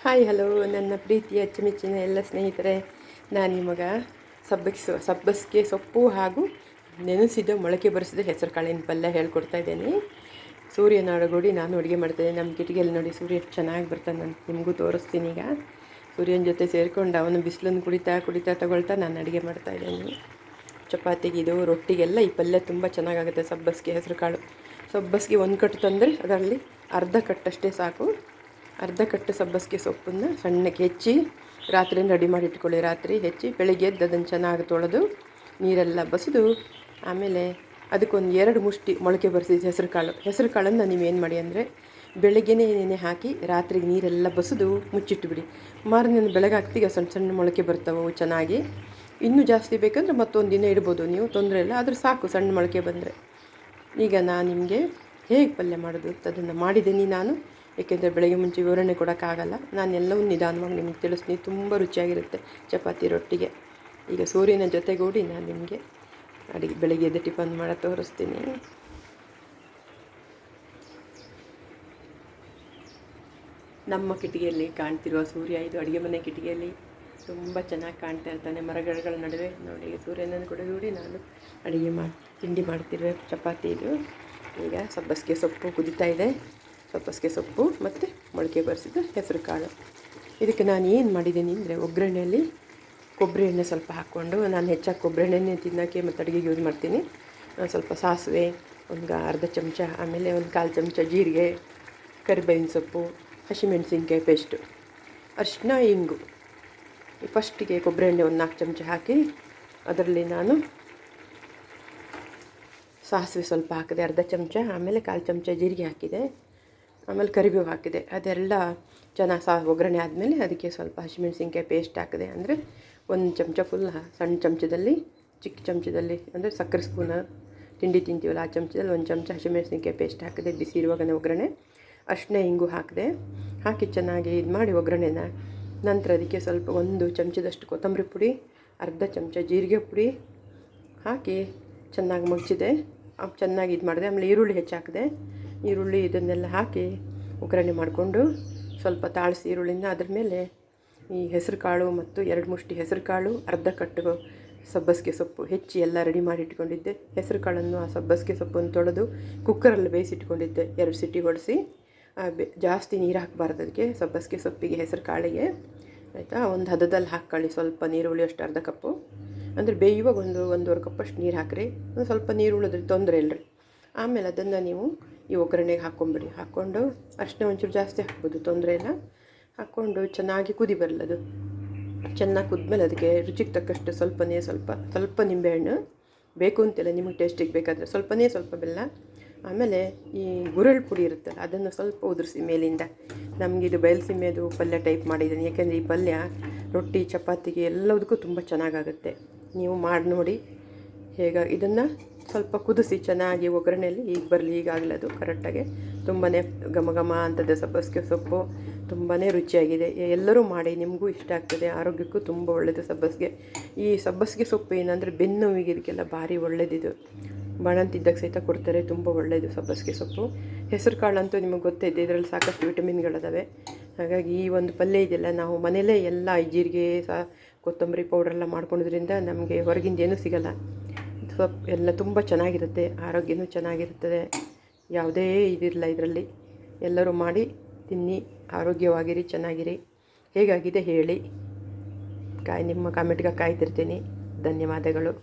Hi hello ನನ್ನ ಪ್ರೀತಿಯ ಅಚ್ಚುಮೆಚ್ಚಿನ ಎಲ್ಲ ಸ್ನೇಹಿತರೆ, ನಾನು ನಿಮಗ ಸಬ್ಬಸಿಗೆ ಸೊಪ್ಪು ಹಾಗೂ ನೆನೆಸಿದ ಮೊಳಕೆ ಬರಿಸಿದ ಹೆಸರು ಕಾಳಿನ ಪಲ್ಯ ಹೇಳ್ಕೊಡ್ತಾ ಇದ್ದೇನೆ. ಸೂರ್ಯ ನಾಡಗೋಡಿ ನಾನು ಅಡುಗೆ ಮಾಡ್ತಾಯಿದ್ದೀನಿ. ನಮ್ಮ ಕಿಟಕಿಯಲ್ಲಿ ನೋಡಿ ಸೂರ್ಯ ಎಷ್ಟು ಚೆನ್ನಾಗಿ ಬರ್ತಾನೆ. ನಾನು ನಿಮಗೂ ತೋರಿಸ್ತೀನಿ. ಈಗ ಸೂರ್ಯನ ಜೊತೆ ಸೇರಿಕೊಂಡು ಅವನು ಬಿಸಿಲನ್ನು ಕುಡಿತಾ ತಗೊಳ್ತಾ ನಾನು ಅಡುಗೆ ಮಾಡ್ತಾಯಿದ್ದೀನಿ. ಚಪಾತಿಗೆ ಇದು ರೊಟ್ಟಿಗೆಲ್ಲ ಈ ಪಲ್ಯ ತುಂಬ ಚೆನ್ನಾಗಾಗುತ್ತೆ. ಸಬ್ಬಸಿಗೆ ಹೆಸರು ಕಾಳು ಸಬ್ಬಸಿಗೆ ಒಂದು ಕಟ್ಟು ತಂದರೆ ಅದರಲ್ಲಿ ಅರ್ಧ ಕಟ್ಟಷ್ಟೇ ಸಾಕು. ಅರ್ಧ ಕಟ್ಟು ಸಬ್ಬಸಿಗೆ ಸೊಪ್ಪನ್ನು ಸಣ್ಣಕ್ಕೆ ಹೆಚ್ಚಿ ರಾತ್ರಿ ರೆಡಿ ಮಾಡಿ ಇಟ್ಕೊಳ್ಳಿ. ರಾತ್ರಿ ಹೆಚ್ಚಿ ಬೆಳಿಗ್ಗೆ ಎದ್ದು ಅದನ್ನು ಚೆನ್ನಾಗಿ ತೊಳೆದು ನೀರೆಲ್ಲ ಬಸಿದು ಆಮೇಲೆ ಅದಕ್ಕೊಂದು 2 ಮುಷ್ಟಿ ಮೊಳಕೆ ಬರಿಸಿದ ಹೆಸರು ಕಾಳನ್ನು ನೀವೇನು ಮಾಡಿ ಅಂದರೆ ಬೆಳಗ್ಗೆನೇ ನೆನೆ ಹಾಕಿ ರಾತ್ರಿಗೆ ನೀರೆಲ್ಲ ಬಸಿದು ಮುಚ್ಚಿಟ್ಟುಬಿಡಿ. ಮಾರನೇ ಬೆಳಗ್ಗೆ ಹಾಕ್ತಿಗೆ ಸಣ್ಣ ಸಣ್ಣ ಮೊಳಕೆ ಬರ್ತವೆ ಚೆನ್ನಾಗಿ. ಇನ್ನೂ ಜಾಸ್ತಿ ಬೇಕಂದ್ರೆ ಮತ್ತೊಂದು ದಿನ ಇಡ್ಬೋದು ನೀವು, ತೊಂದರೆ ಇಲ್ಲ. ಆದರೂ ಸಾಕು ಸಣ್ಣ ಮೊಳಕೆ ಬಂದರೆ. ಈಗ ನಾನು ನಿಮಗೆ ಹೇಗೆ ಪಲ್ಯ ಮಾಡೋದು ಅದನ್ನು ಮಾಡಿದ್ದೀನಿ ನಾನು. ಏಕೆಂದರೆ ಬೆಳಗ್ಗೆ ಮುಂಚೆ ವಿವರಣೆ ಕೊಡೋಕ್ಕಾಗಲ್ಲ. ನಾನು ಎಲ್ಲವೂ ನಿಧಾನವಾಗಿ ನಿಮಗೆ ತಿಳಿಸ್ತೀನಿ. ತುಂಬ ರುಚಿಯಾಗಿರುತ್ತೆ ಚಪಾತಿ ರೊಟ್ಟಿಗೆ. ಈಗ ಸೂರ್ಯನ ಜೊತೆಗೂಡಿ ನಾನು ನಿಮಗೆ ಬೆಳಗ್ಗೆ ಎದ್ದು ಟಿಫನ್ ಮಾಡೋ ತೋರಿಸ್ತೀನಿ. ನಮ್ಮ ಕಿಟಕಿಯಲ್ಲಿ ಕಾಣ್ತಿರುವ ಸೂರ್ಯ ಇದು ಅಡುಗೆ ಮನೆ ಕಿಟಕಿಯಲ್ಲಿ ತುಂಬ ಚೆನ್ನಾಗಿ ಕಾಣ್ತಾ ಇರ್ತಾನೆ ಮರಗಳ ನಡುವೆ. ನೋಡಿ ಸೂರ್ಯನನ್ನು ಕೂಡಿ ನಾನು ತಿಂಡಿ ಮಾಡ್ತಿರುವೆ ಚಪಾತಿ. ಇದು ಈಗ ಸಬ್ಬಸಿಗೆ ಸೊಪ್ಪು ಕುದೀತಾ ಇದೆ. ಸಬ್ಬಸಿಗೆ ಸೊಪ್ಪು ಮತ್ತು ಮೊಳಕೆ ಬರಿಸಿದ ಹೆಸರು ಕಾಳು. ಇದಕ್ಕೆ ನಾನು ಏನು ಮಾಡಿದ್ದೀನಿ ಅಂದರೆ ಒಗ್ಗರಣೆಯಲ್ಲಿ ಕೊಬ್ಬರಿ ಎಣ್ಣೆ ಸ್ವಲ್ಪ ಹಾಕ್ಕೊಂಡು, ನಾನು ಹೆಚ್ಚಾಗಿ ಕೊಬ್ಬರಿ ಎಣ್ಣೆ ತಿನ್ನೋಕ್ಕೆ ಮತ್ತು ಅಡುಗೆಗೆ ಯೂಸ್ ಮಾಡ್ತೀನಿ. ಸ್ವಲ್ಪ ಸಾಸಿವೆ, ಒಂದು ಅರ್ಧ ಚಮಚ, ಆಮೇಲೆ ಒಂದು 1/4 ಚಮಚ ಜೀರಿಗೆ, ಕರಿಬೇವಿನ ಸೊಪ್ಪು, ಹಸಿಮೆಣಸಿನ್ಕಾಯಿ ಪೇಸ್ಟು, ಅರಿಶಿನ, ಇಂಗು. ಫಸ್ಟಿಗೆ ಕೊಬ್ಬರಿ ಎಣ್ಣೆ ಒಂದು 4 ಚಮಚ ಹಾಕಿ ಅದರಲ್ಲಿ ನಾನು ಸಾಸಿವೆ ಸ್ವಲ್ಪ ಹಾಕಿದೆ ಅರ್ಧ ಚಮಚ, ಆಮೇಲೆ 1/4 ಚಮಚ ಜೀರಿಗೆ ಹಾಕಿದೆ, ಆಮೇಲೆ ಕರಿಬೇವು ಹಾಕಿದೆ. ಅದೆಲ್ಲ ಚೆನ್ನಾಗಿ ಒಗ್ಗರಣೆ ಆದಮೇಲೆ ಅದಕ್ಕೆ ಸ್ವಲ್ಪ ಹಸಿಮೆಣಸಿನ್ಕಾಯಿ ಪೇಸ್ಟ್ ಹಾಕಿದೆ. ಅಂದರೆ 1 ಚಮಚ ಫುಲ್ ಸಣ್ಣ ಚಮಚದಲ್ಲಿ, ಚಿಕ್ಕ ಚಮಚದಲ್ಲಿ ಅಂದರೆ ಸಕ್ಕರೆ ಸ್ಪೂನ ತಿಂಡಿ ತಿಂತೀವಲ್ಲ ಆ ಚಮಚದಲ್ಲಿ 1 ಚಮಚ ಹಸಿಮೆಣಸಿನ್ಕಾಯಿ ಪೇಸ್ಟ್ ಹಾಕಿದೆ. ಬಿಸಿ ಇರುವಾಗನೇ ಒಗ್ಗರಣೆ. ಅರಿಶಿನ ಇಂಗು ಹಾಕಿದೆ. ಹಾಕಿ ಚೆನ್ನಾಗಿ ಇದು ಮಾಡಿ ಒಗ್ಗರಣೆನ ನಂತರ ಅದಕ್ಕೆ ಸ್ವಲ್ಪ 1 ಚಮಚದಷ್ಟು ಕೊತ್ತಂಬರಿ ಪುಡಿ, ಅರ್ಧ ಚಮಚ ಜೀರಿಗೆ ಪುಡಿ ಹಾಕಿ ಚೆನ್ನಾಗಿ ಮುಚ್ಚಿದೆ. ಚೆನ್ನಾಗಿ ಇದು ಮಾಡಿದೆ. ಆಮೇಲೆ ಈರುಳ್ಳಿ ಹೆಚ್ಚಾಕಿದೆ. ಈರುಳ್ಳಿ ಇದನ್ನೆಲ್ಲ ಹಾಕಿ ಒಗ್ಗರಣೆ ಮಾಡಿಕೊಂಡು ಸ್ವಲ್ಪ ತಾಳಿಸಿ ಈರುಳ್ಳಿನ ಅದ್ರ ಮೇಲೆ ಈ ಹೆಸರು ಕಾಳು ಮತ್ತು 2 ಮುಷ್ಟಿ ಹೆಸರು ಕಾಳು, ಅರ್ಧ ಕಟ್ಟು ಸಬ್ಬಸಿಗೆ ಸೊಪ್ಪು ಹೆಚ್ಚಿ ಎಲ್ಲ ರೆಡಿ ಮಾಡಿ ಇಟ್ಕೊಂಡಿದ್ದೆ. ಹೆಸರು ಕಾಳನ್ನು ಆ ಸಬ್ಬಸಿಗೆ ಸೊಪ್ಪನ್ನು ತೊಳೆದು ಕುಕ್ಕರಲ್ಲಿ ಬೇಯಿಸಿಟ್ಕೊಂಡಿದ್ದೆ. 2 ಸಿಟಿ ಹೊಡೆಸಿ. ಜಾಸ್ತಿ ನೀರು ಹಾಕಬಾರ್ದು ಅದಕ್ಕೆ, ಸಬ್ಬಸಿಗೆ ಸೊಪ್ಪಿಗೆ ಹೆಸರು ಕಾಳಿಗೆ, ಆಯಿತಾ. ಒಂದು ಹದದಲ್ಲಿ ಹಾಕ್ಕೊಳ್ಳಿ. ಸ್ವಲ್ಪ ನೀರು ಉಳಿಯೋಷ್ಟು ಅರ್ಧ ಕಪ್ಪು. ಅಂದರೆ ಬೇಯುವಾಗ 1-1.5 ಕಪ್ಪಷ್ಟು ನೀರು ಹಾಕಿರಿ. ಸ್ವಲ್ಪ ನೀರು ಉಳಿದ್ರೆ ತೊಂದರೆ ಇಲ್ಲರಿ. ಆಮೇಲೆ ಅದನ್ನು ನೀವು ಈ ಒಗ್ಗರಣೆಗೆ ಹಾಕ್ಕೊಂಬಿಡಿ. ಹಾಕ್ಕೊಂಡು ಅರಿಶಿನ ಒಂಚೂರು ಜಾಸ್ತಿ ಹಾಕ್ಬೋದು, ತೊಂದರೆ ಇಲ್ಲ. ಹಾಕ್ಕೊಂಡು ಚೆನ್ನಾಗಿ ಕುದಿ ಬರಲದು. ಚೆನ್ನಾಗಿ ಕುದ್ಮೇಲೆ ಅದಕ್ಕೆ ರುಚಿಗೆ ತಕ್ಕಷ್ಟು ಸ್ವಲ್ಪ ನಿಂಬೆಹಣ್ಣು ಬೇಕು ಅಂತಿಲ್ಲ, ನಿಮಗೆ ಟೇಸ್ಟಿಗೆ ಬೇಕಾದರೆ ಸ್ವಲ್ಪ ಬೆಲ್ಲ. ಆಮೇಲೆ ಈ ಗುರೆಳ್ಳು ಪುಡಿ ಇರುತ್ತಲ್ಲ ಅದನ್ನು ಸ್ವಲ್ಪ ಉದುರಿಸಿ ಮೇಲಿಂದ. ನಮಗಿದು ಬಯಲುಸೀಮೆದು ಪಲ್ಯ ಟೈಪ್ ಮಾಡಿದ್ದೀನಿ. ಯಾಕೆಂದರೆ ಈ ಪಲ್ಯ ರೊಟ್ಟಿ ಚಪಾತಿಗೆ ಎಲ್ಲದಕ್ಕೂ ತುಂಬ ಚೆನ್ನಾಗಾಗುತ್ತೆ. ನೀವು ಮಾಡಿ ನೋಡಿ ಇದನ್ನು ಸ್ವಲ್ಪ ಕುದಿಸಿ ಚೆನ್ನಾಗಿ ಒಗ್ಗರಣೆಯಲ್ಲಿ ಈಗಾಗಲೇ ಅದು ಕರೆಕ್ಟಾಗಿ ತುಂಬಾ ಘಮ ಅಂತದೆ. ಸಬ್ಬಸಿಗೆ ಸೊಪ್ಪು ತುಂಬಾ ರುಚಿಯಾಗಿದೆ. ಎಲ್ಲರೂ ಮಾಡಿ, ನಿಮಗೂ ಇಷ್ಟ ಆಗ್ತದೆ. ಆರೋಗ್ಯಕ್ಕೂ ತುಂಬ ಒಳ್ಳೆಯದು ಸಬ್ಬಸಿಗೆ. ಈ ಸಬ್ಬಸಿಗೆ ಸೊಪ್ಪು ಏನಂದರೆ ಬೆನ್ನು ನೋವಿಗೆ ಇದಕ್ಕೆಲ್ಲ ಭಾರಿ ಒಳ್ಳೆಯದಿದು. ಬಾಣಂತಿದ್ದಾಗ ಸಹಿತ ಕೊಡ್ತಾರೆ, ತುಂಬ ಒಳ್ಳೆಯದು ಸಬ್ಬಸಿಗೆ ಸೊಪ್ಪು. ಹೆಸರು ಕಾಳಂತೂ ನಿಮಗೆ ಗೊತ್ತೇ ಇದೆ, ಇದರಲ್ಲಿ ಸಾಕಷ್ಟು ವಿಟಮಿನ್ಗಳಿದಾವೆ. ಹಾಗಾಗಿ ಈ ಒಂದು ಪಲ್ಯ ಇದೆಲ್ಲ ನಾವು ಮನೆಯಲ್ಲೇ ಎಲ್ಲ ಜೀರಿಗೆ ಕೊತ್ತಂಬರಿ ಪೌಡ್ರೆಲ್ಲ ಮಾಡ್ಕೊಂಡಿದ್ರಿಂದ ನಮಗೆ ಹೊರಗಿಂದ ಏನೂ ಸಿಗಲ್ಲ. ಸೊಪ್ಪು ಎಲ್ಲ ತುಂಬ ಚೆನ್ನಾಗಿರುತ್ತೆ, ಆರೋಗ್ಯನೂ ಚೆನ್ನಾಗಿರ್ತದೆ. ಯಾವುದೇ ಇದಿರಲ್ಲ ಇದರಲ್ಲಿ. ಎಲ್ಲರೂ ಮಾಡಿ ತಿನ್ನಿ, ಆರೋಗ್ಯವಾಗಿರಿ, ಚೆನ್ನಾಗಿರಿ. ಹೇಗಾಗಿದೆ ಹೇಳಿ. ನಿಮ್ಮ ಕಾಮೆಂಟ್ಗೆ ಕಾಯ್ತಿರ್ತೀನಿ. ಧನ್ಯವಾದಗಳು.